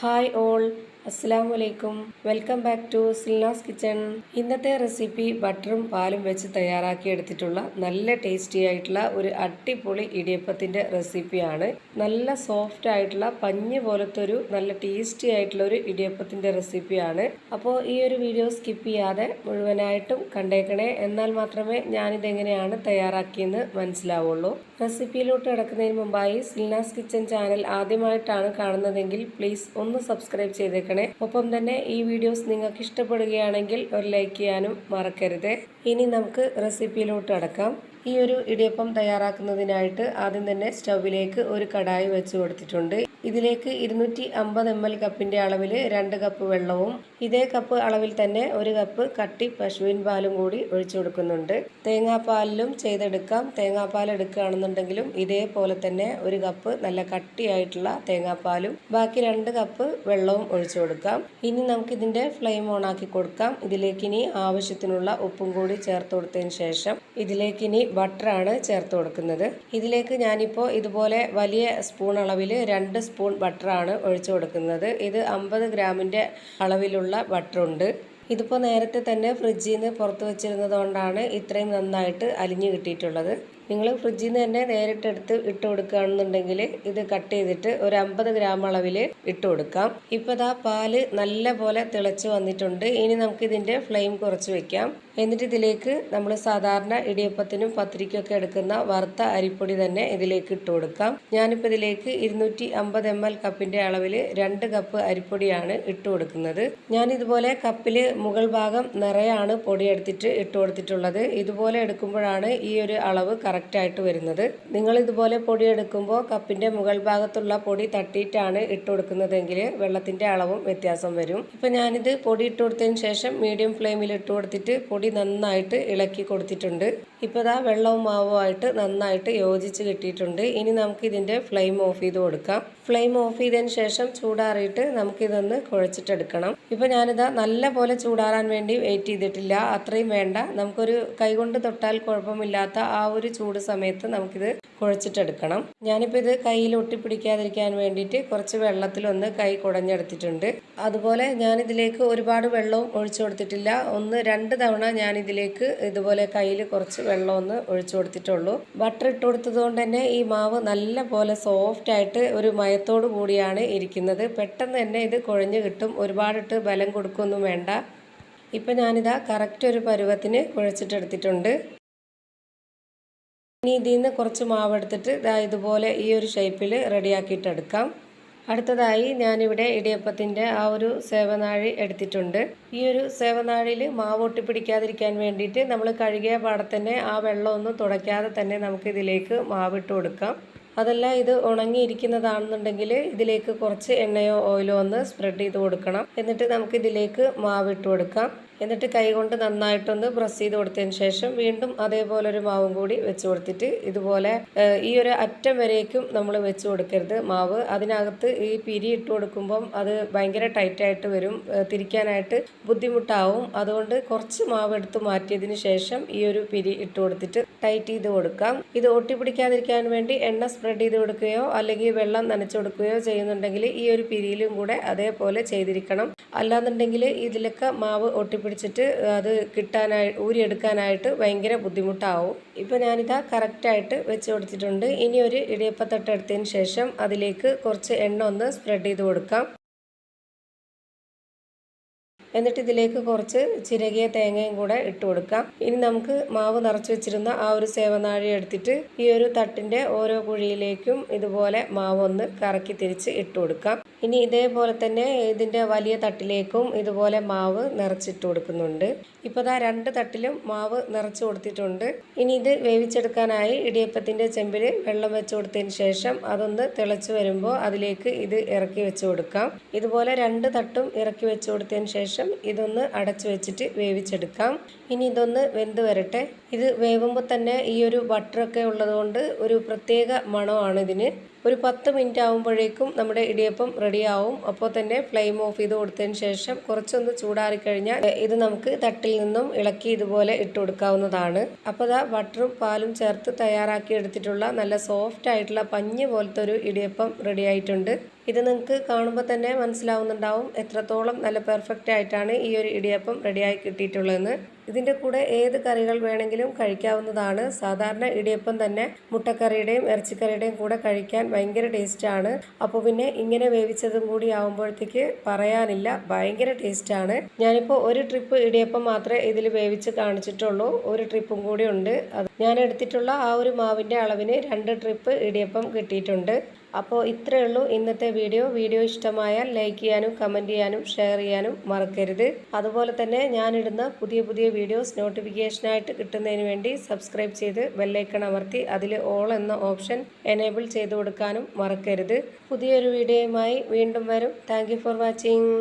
Hi all, അസ്സലാമു അലൈക്കും. Welcome back to Silna's kitchen. ഇന്നത്തെ റെസിപ്പി ബട്ടറും പാലും വെച്ച് തയ്യാറാക്കി എടുത്തിട്ടുള്ള നല്ല ടേസ്റ്റി ആയിട്ടുള്ള ഒരു അടിപൊളി ഇടിയപ്പത്തിൻ്റെ റെസിപ്പിയാണ്. നല്ല സോഫ്റ്റ് ആയിട്ടുള്ള പഞ്ഞ് പോലത്തെ ഒരു നല്ല ടേസ്റ്റി ആയിട്ടുള്ള ഒരു ഇടിയപ്പത്തിൻ്റെ റെസിപ്പിയാണ്. അപ്പോൾ ഈ ഒരു വീഡിയോ സ്കിപ്പ് ചെയ്യാതെ മുഴുവനായിട്ടും കണ്ടേക്കണേ. എന്നാൽ മാത്രമേ ഞാനിതെങ്ങനെയാണ് തയ്യാറാക്കിയെന്ന് മനസ്സിലാവുള്ളൂ. റെസിപ്പിയിലോട്ട് കിടക്കുന്നതിന് മുമ്പായി സിൽനാസ് കിച്ചൺ ചാനൽ ആദ്യമായിട്ടാണ് കാണുന്നതെങ്കിൽ പ്ലീസ് ഒന്ന് സബ്സ്ക്രൈബ് ചെയ്തേക്കണേ. ഒപ്പം തന്നെ ഈ വീഡിയോസ് നിങ്ങൾക്ക് ഇഷ്ടപ്പെടുകയാണെങ്കിൽ ഒരു ലൈക്ക് ചെയ്യാനും മറക്കരുത്. ഇനി നമുക്ക് റെസിപ്പിയിലോട്ട് കടക്കാം. ഈ ഒരു ഇടിയപ്പം തയ്യാറാക്കുന്നതിനായിട്ട് ആദ്യം തന്നെ സ്റ്റൗവിലേക്ക് ഒരു കടായി വെച്ച് കൊടുത്തിട്ടുണ്ട്. ഇതിലേക്ക് 250 ml കപ്പിൻ്റെ അളവിൽ 2 കപ്പ് വെള്ളവും ഇതേ കപ്പ് അളവിൽ തന്നെ 1 കപ്പ് കട്ടി പശുവിൻ പാലും കൂടി ഒഴിച്ചു കൊടുക്കുന്നുണ്ട്. തേങ്ങാപ്പാലിലും ചെയ്തെടുക്കാം. തേങ്ങാപ്പാൽ എടുക്കുകയാണെന്നുണ്ടെങ്കിലും ഇതേപോലെ തന്നെ 1 കപ്പ് നല്ല കട്ടിയായിട്ടുള്ള തേങ്ങാപ്പാലും ബാക്കി 2 കപ്പ് വെള്ളവും ഒഴിച്ചു കൊടുക്കാം. ഇനി നമുക്ക് ഇതിൻ്റെ ഫ്ലെയിം ഓൺ ആക്കി കൊടുക്കാം. ഇതിലേക്ക് ഇനി ആവശ്യത്തിനുള്ള ഉപ്പും കൂടി ചേർത്ത് കൊടുത്തതിന് ശേഷം ഇതിലേക്ക് ഇനി ബട്ടറാണ് ചേർത്ത് കൊടുക്കുന്നത്. ഇതിലേക്ക് ഞാനിപ്പോൾ ഇതുപോലെ വലിയ സ്പൂൺ അളവിൽ 2 സ്പൂൺ ബട്ടറാണ് ഒഴിച്ചു കൊടുക്കുന്നത്. ഇത് 50 ഗ്രാമിൻ്റെ അളവിലുള്ള ബട്ടറുണ്ട്. ഇതിപ്പോൾ നേരത്തെ തന്നെ ഫ്രിഡ്ജിൽ നിന്ന് പുറത്ത് വെച്ചിരുന്നത് കൊണ്ടാണ് ഇത്രയും നന്നായിട്ട് അലിഞ്ഞു കിട്ടിയിട്ടുള്ളത്. നിങ്ങൾ ഫ്രിഡ്ജിൽ നിന്ന് തന്നെ നേരിട്ടെടുത്ത് ഇട്ട് കൊടുക്കുകയാണെന്നുണ്ടെങ്കിൽ ഇത് കട്ട് ചെയ്തിട്ട് ഒരു 50 ഗ്രാം അളവിൽ ഇട്ട് കൊടുക്കാം. ഇപ്പോൾ ഇതാ പാല് നല്ല പോലെ തിളച്ച് വന്നിട്ടുണ്ട്. ഇനി നമുക്ക് ഇതിൻ്റെ ഫ്ലെയിം കുറച്ച് വെക്കാം. എന്നിട്ട് ഇതിലേക്ക് നമ്മൾ സാധാരണ ഇടിയപ്പത്തിനും പത്തിരിക്കൊക്കെ എടുക്കുന്ന വറുത്ത അരിപ്പൊടി തന്നെ ഇതിലേക്ക് ഇട്ട് കൊടുക്കാം. ഞാനിപ്പോൾ ഇതിലേക്ക് 250 ml കപ്പിൻ്റെ അളവിൽ 2 കപ്പ് അരിപ്പൊടിയാണ് ഇട്ട് കൊടുക്കുന്നത്. ഞാനിതുപോലെ കപ്പിൽ മുകൾ ഭാഗം നിറയാണ് പൊടി എടുത്തിട്ട് ഇട്ട് കൊടുത്തിട്ടുള്ളത്. ഇതുപോലെ എടുക്കുമ്പോഴാണ് ഈ ഒരു അളവ് കറക്റ്റായിട്ട് വരുന്നത്. നിങ്ങൾ ഇതുപോലെ പൊടി എടുക്കുമ്പോൾ കപ്പിൻ്റെ മുകൾ ഭാഗത്തുള്ള പൊടി തട്ടിയിട്ടാണ് ഇട്ട് കൊടുക്കുന്നതെങ്കിൽ വെള്ളത്തിൻ്റെ അളവും വ്യത്യാസം വരും. ഇപ്പം ഞാനിത് പൊടി ഇട്ട് കൊടുത്തതിന് ശേഷം മീഡിയം ഫ്ലെയിമിൽ ഇട്ട് കൊടുത്തിട്ട് പൊടി നന്നായിട്ട് ഇളക്കി കൊടുത്തിട്ടുണ്ട്. ഇപ്പോൾ ഇതാ വെള്ളവും മാവുമായിട്ട് നന്നായിട്ട് യോജിച്ച് കിട്ടിയിട്ടുണ്ട്. ഇനി നമുക്ക് ഇതിൻ്റെ ഫ്ലെയിം ഓഫ് ചെയ്ത് കൊടുക്കാം. ഫ്ലെയിം ഓഫ് ചെയ്തതിന് ശേഷം ചൂടാറിയിട്ട് നമുക്കിതൊന്ന് കുഴച്ചിട്ടെടുക്കണം. ഇപ്പോൾ ഞാനിതാ നല്ല പോലെ ചൂടാറാൻ വേണ്ടി വെയിറ്റ് ചെയ്തിട്ടില്ല. അത്രയും വേണ്ട. നമുക്കൊരു കൈകൊണ്ട് തൊട്ടാൽ കുഴപ്പമില്ലാത്ത ആ ഒരു ചൂട് സമയത്ത് നമുക്കിത് കുഴച്ചിട്ടെടുക്കണം. ഞാനിപ്പോൾ ഇത് കയ്യിൽ ഒട്ടിപ്പിടിക്കാതിരിക്കാൻ വേണ്ടിയിട്ട് കുറച്ച് വെള്ളത്തിലൊന്ന് കൈ കുടഞ്ഞെടുത്തിട്ടുണ്ട്. അതുപോലെ ഞാനിതിലേക്ക് ഒരുപാട് വെള്ളവും ഒഴിച്ചു കൊടുത്തിട്ടില്ല. 1-2 തവണ ഞാനിതിലേക്ക് ഇതുപോലെ കയ്യിൽ കുറച്ച് വെള്ളം ഒന്ന് ഒഴിച്ചു കൊടുത്തിട്ടുള്ളൂ. ബട്ടർ ഇട്ട് കൊടുത്തത് കൊണ്ട് തന്നെ ഈ മാവ് നല്ല പോലെ സോഫ്റ്റ് ആയിട്ട് ഒരു മയത്തോടു കൂടിയാണ് ഇരിക്കുന്നത്. പെട്ടെന്ന് തന്നെ ഇത് കുഴഞ്ഞു കിട്ടും. ഒരുപാടിട്ട് ബലം കൊടുക്കൊന്നും വേണ്ട. ഇപ്പം ഞാനിതാ കറക്റ്റ് ഒരു പരുവത്തിന് കുഴച്ചിട്ടെടുത്തിട്ടുണ്ട്. ഇനി ഇതിൽ നിന്ന് കുറച്ച് മാവ് എടുത്തിട്ട് ഇതുപോലെ ഈ ഒരു ഷേപ്പിൽ റെഡിയാക്കിയിട്ടെടുക്കാം. അടുത്തതായി ഞാനിവിടെ ഇടിയപ്പത്തിൻ്റെ ആ ഒരു സേവനാഴി എടുത്തിട്ടുണ്ട്. ഈ ഒരു സേവനാഴിയിൽ മാവ് ഒട്ടിപ്പിടിക്കാതിരിക്കാൻ വേണ്ടിയിട്ട് നമ്മൾ കഴുകിയ പാടത്തന്നെ ആ വെള്ളമൊന്നും തുടയ്ക്കാതെ തന്നെ നമുക്കിതിലേക്ക് മാവിട്ട് കൊടുക്കാം. അതല്ല ഇത് ഉണങ്ങിയിരിക്കുന്നതാണെന്നുണ്ടെങ്കിൽ ഇതിലേക്ക് കുറച്ച് എണ്ണയോ ഓയിലോ ഒന്ന് സ്പ്രെഡ് ചെയ്ത് കൊടുക്കണം. എന്നിട്ട് നമുക്കിതിലേക്ക് മാവിട്ട് കൊടുക്കാം. എന്നിട്ട് കൈകൊണ്ട് നന്നായിട്ടൊന്ന് പ്രസ് ചെയ്ത് കൊടുത്തതിന് ശേഷം വീണ്ടും അതേപോലെ ഒരു മാവും കൂടി വെച്ച് കൊടുത്തിട്ട് ഇതുപോലെ ഈ ഒരു അറ്റം വരേക്കും നമ്മൾ വെച്ച് കൊടുക്കരുത് മാവ്. അതിനകത്ത് ഈ പിരി ഇട്ട് കൊടുക്കുമ്പം അത് ഭയങ്കര ടൈറ്റായിട്ട് വരും. തിരിക്കാനായിട്ട് ബുദ്ധിമുട്ടാവും. അതുകൊണ്ട് കുറച്ച് മാവ് എടുത്ത് മാറ്റിയതിന് ശേഷം ഈ ഒരു പിരി ഇട്ട് കൊടുത്തിട്ട് ടൈറ്റ് ചെയ്ത് കൊടുക്കാം. ഇത് ഒട്ടിപ്പിടിക്കാതിരിക്കാൻ വേണ്ടി എണ്ണ സ്പ്രെഡ് ചെയ്ത് കൊടുക്കുകയോ അല്ലെങ്കിൽ വെള്ളം നനച്ചു കൊടുക്കുകയോ ചെയ്യുന്നുണ്ടെങ്കിൽ ഈ ഒരു പിരിയിലും കൂടെ അതേപോലെ ചെയ്തിരിക്കണം. അല്ലാന്നുണ്ടെങ്കിൽ ഇതിലൊക്കെ മാവ് ഒട്ടിപ്പിടിച്ചിട്ട് അത് ഊരിയെടുക്കാനായിട്ട് ഭയങ്കര ബുദ്ധിമുട്ടാവും. ഇപ്പോൾ ഞാനിതാ കറക്റ്റായിട്ട് വെച്ച് കൊടുത്തിട്ടുണ്ട്. ഇനി ഒരു ഇടിയപ്പത്തട്ട് എടുത്തതിന് ശേഷം അതിലേക്ക് കുറച്ച് എണ്ണ ഒന്ന് സ്പ്രെഡ് ചെയ്ത് കൊടുക്കാം. എന്നിട്ട് ഇതിലേക്ക് കുറച്ച് ചിരകിയ തേങ്ങയും കൂടെ ഇട്ട് കൊടുക്കാം. ഇനി നമുക്ക് മാവ് നിറച്ച് വെച്ചിരുന്ന ആ ഒരു സേവനാഴി എടുത്തിട്ട് ഈ ഒരു തട്ടിൻ്റെ ഓരോ കുഴിയിലേക്കും ഇതുപോലെ മാവ് ഒന്ന് കറക്കി തിരിച്ച് ഇട്ട് കൊടുക്കാം. ഇനി ഇതേപോലെ തന്നെ ഇതിൻ്റെ വലിയ തട്ടിലേക്കും ഇതുപോലെ മാവ് നിറച്ചിട്ട് കൊടുക്കുന്നുണ്ട്. ഇപ്പോൾ ദാ 2 തട്ടിലും മാവ് നിറച്ച് കൊടുത്തിട്ടുണ്ട്. ഇനി ഇത് വേവിച്ചെടുക്കാനായി ഇടിയപ്പത്തിൻ്റെ ചെമ്പിൽ വെള്ളം വെച്ച് കൊടുത്തതിന് ശേഷം അതൊന്ന് തിളച്ച് വരുമ്പോൾ അതിലേക്ക് ഇത് ഇറക്കി വെച്ച് കൊടുക്കാം. ഇതുപോലെ 2 തട്ടും ഇറക്കി വെച്ച് കൊടുത്തതിന് ശേഷം ഇതൊന്ന് അടച്ചു വെച്ചിട്ട് വേവിച്ചെടുക്കാം. ഇനി ഇതൊന്ന് വെന്ത് വരട്ടെ. ഇത് വേവുമ്പോൾ തന്നെ ഈ ഒരു ബട്ടറൊക്കെ ഉള്ളതുകൊണ്ട് ഒരു പ്രത്യേക മണമാണ് ഇതിന്. ഒരു 10 മിനിറ്റ് ആകുമ്പോഴേക്കും നമ്മുടെ ഇടിയപ്പം റെഡിയാവും. അപ്പോൾ തന്നെ ഫ്ലെയിം ഓഫ് ചെയ്ത് കൊടുത്തതിന് ശേഷം കുറച്ചൊന്ന് ചൂടാറിക്കഴിഞ്ഞാൽ ഇത് നമുക്ക് തട്ടിൽ നിന്നും ഇളക്കി ഇതുപോലെ ഇട്ട് കൊടുക്കാവുന്നതാണ്. അപ്പോൾ ദാ ബട്ടറും പാലും ചേർത്ത് തയ്യാറാക്കി എടുത്തിട്ടുള്ള നല്ല സോഫ്റ്റ് ആയിട്ടുള്ള പഞ്ഞ് പോലത്തെ ഒരു ഇടിയപ്പം റെഡി ആയിട്ടുണ്ട്. ഇത് നിങ്ങൾക്ക് കാണുമ്പോൾ തന്നെ മനസ്സിലാവുന്നുണ്ടാവും എത്രത്തോളം നല്ല പെർഫെക്റ്റ് ആയിട്ടാണ് ഈ ഒരു ഇടിയപ്പം റെഡിയായി കിട്ടിയിട്ടുള്ളതെന്ന്. ഇതിൻ്റെ കൂടെ ഏത് കറികൾ വേണമെങ്കിലും കഴിക്കാവുന്നതാണ്. സാധാരണ ഇടിയപ്പം തന്നെ മുട്ടക്കറിയുടെയും ഇറച്ചിക്കറിയുടെയും കൂടെ കഴിക്കാൻ ഭയങ്കര ടേസ്റ്റാണ്. അപ്പോൾ പിന്നെ ഇങ്ങനെ വേവിച്ചതും കൂടി ആവുമ്പോഴത്തേക്ക് പറയാനില്ല, ഭയങ്കര ടേസ്റ്റാണ്. ഞാനിപ്പോൾ ഒരു ട്രിപ്പ് ഇടിയപ്പം മാത്രമേ ഇതിൽ വേവിച്ച് കാണിച്ചിട്ടുള്ളൂ. ഒരു ട്രിപ്പും കൂടി ഉണ്ട്. ഞാൻ എടുത്തിട്ടുള്ള ആ ഒരു മാവിൻ്റെ അളവിന് 2 ട്രിപ്പ് ഇടിയപ്പം കിട്ടിയിട്ടുണ്ട്. അപ്പോൾ ഇത്രയേ ഉള്ളൂ ഇന്നത്തെ വീഡിയോ ഇഷ്ടമായാൽ ലൈക്ക് ചെയ്യാനും കമൻറ്റ് ചെയ്യാനും ഷെയർ ചെയ്യാനും മറക്കരുത്. അതുപോലെ തന്നെ ഞാനിടുന്ന പുതിയ വീഡിയോസ് നോട്ടിഫിക്കേഷനായിട്ട് കിട്ടുന്നതിന് വേണ്ടി സബ്സ്ക്രൈബ് ചെയ്ത് ബെല്ലൈക്കൺ അമർത്തി അതിൽ ഓൾ എന്ന ഓപ്ഷൻ എനേബിൾ ചെയ്ത് കൊടുക്കാനും മറക്കരുത്. പുതിയൊരു വീഡിയോയുമായി വീണ്ടും വരും. Thank you for watching.